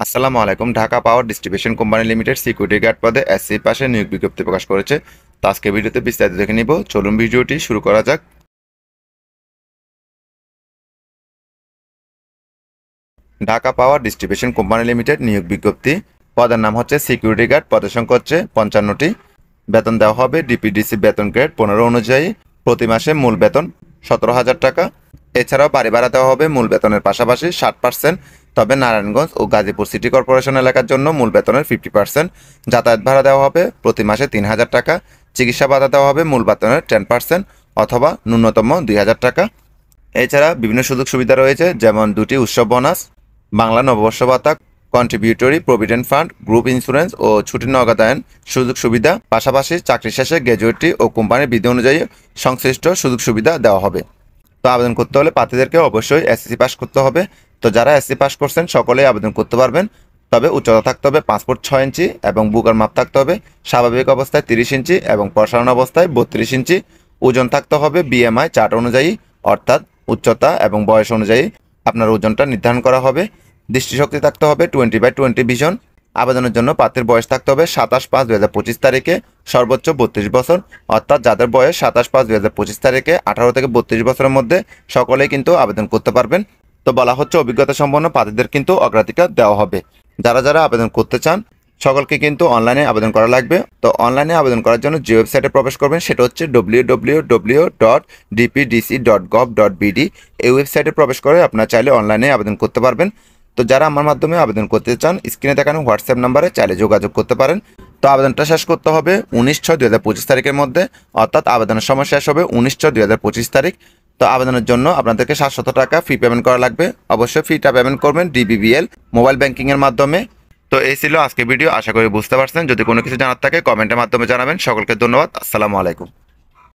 আসসালামু আলাইকুম। Dhaka power distribution company limited security guard পদে এসসি পাশে নিয়োগ বিজ্ঞপ্তি প্রকাশ করেছে। তো আজকে ভিডিওতে বিস্তারিত দেখে নিব। চলুন ভিডিওটি শুরু করা যাক। Dhaka power distribution company limited নিয়োগ বিজ্ঞপ্তি। পদের নাম হচ্ছে সিকিউরিটি গার্ড। পদের সংখ্যা হচ্ছে 55টি। বেতন দেওয়া হবে ডিপিডিসি বেতন গ্রেড 15 অনুযায়ী। প্রতি মাসে মূল বেতন 17,000 টাকা। এছাড়াও বাড়ি ভাড়া দেওয়া হবে মূল বেতনের পাশাপাশি 60%। তবে নারায়ণগঞ্জ ও গাজীপুর সিটি কর্পোরেশন এলাকার জন্য মূল বেতনের 50%। যাতায়াত ভাড়া দেওয়া হবে প্রতি মাসে 3,000 টাকা। চিকিৎসা ভাতা দেওয়া হবে মূল বেতনের 10% অথবা ন্যূনতম 2,000 টাকা। এছাড়া বিভিন্ন সুযোগ সুবিধা রয়েছে, যেমন 2টি উৎসব বোনাস, বাংলা নববর্ষ ভাতা, contributory provident fund, group insurance ও ছুটির নগদায়ন সুযোগ সুবিধা। পাশাপাশি চাকরি শেষে গ্র্যাজুয়েটি ও কোম্পানির বিধি অনুযায়ী সংশ্লিষ্ট সুযোগ সুবিধা দেওয়া হবে। তো আবেদন করতে হলে প্রার্থীদেরকে অবশ্যই এসএসসি পাস করতে হবে। তো যারা এসএসসি পাস করছেন সকলেই আবেদন করতে পারবেন। তবে উচ্চতা থাকতে হবে 5 ফুট 6 ইঞ্চি এবং বুকের মাপ থাকতে হবে স্বাভাবিক অবস্থায় 30 ইঞ্চি এবং প্রসারণ অবস্থায় 32 ইঞ্চি। ওজন থাকতে হবে বিএমআই চার্ট অনুযায়ী, অর্থাৎ উচ্চতা এবং বয়স অনুযায়ী আপনার ওজনটা নির্ধারণ করা হবে। দৃষ্টিশক্তি থাকতে হবে 20/20 ভিশন। আবেদনের জন্য প্রার্থীর বয়স থাকতে হবে 27/5/2025 তারিখে সর্বোচ্চ 32 বছর, অর্থাৎ যাদের বয়স 27/5/2025 তারিখে 18 থেকে 32 বছরের মধ্যে সকলেই কিন্তু আবেদন করতে পারবেন। তো বলা হচ্ছে অভিজ্ঞতা সম্পন্ন প্রার্থীদের কিন্তু অগ্রাধিকার দেওয়া হবে। যারা যারা আবেদন করতে চান সকলকে কিন্তু অনলাইনে আবেদন করা লাগবে। তো অনলাইনে আবেদন করার জন্য যে ওয়েবসাইটে প্রবেশ করবেন সেটা হচ্ছে www.dpdc.gov.bd। এই ওয়েবসাইটে প্রবেশ করে আপনারা চাইলে অনলাইনে আবেদন করতে পারবেন। তো যারা আমার মাধ্যমে আবেদন করতে চান স্ক্রিনে দেখানো হোয়াটসঅ্যাপ নাম্বারে চাইলে যোগাযোগ করতে পারেন। তো আবেদনটা শেষ করতে হবে 19/6/2025 তারিখের মধ্যে, অর্থাৎ আবেদনের সময় শেষ হবে 19/6/2025 তারিখ। তো আবেদনের জন্য আপনাদেরকে 700 টাকা ফি পেমেন্ট করা লাগবে। অবশ্যই ফিটা পেমেন্ট করবেন ডিবিবিএল মোবাইল ব্যাংকিংয়ের মাধ্যমে। তো এই ছিল আজকে ভিডিও। আশা করি বুঝতে পারছেন। যদি কোনো কিছু জানার থাকে কমেন্টের মাধ্যমে জানাবেন। সকলকে ধন্যবাদ। আসসালামু আলাইকুম।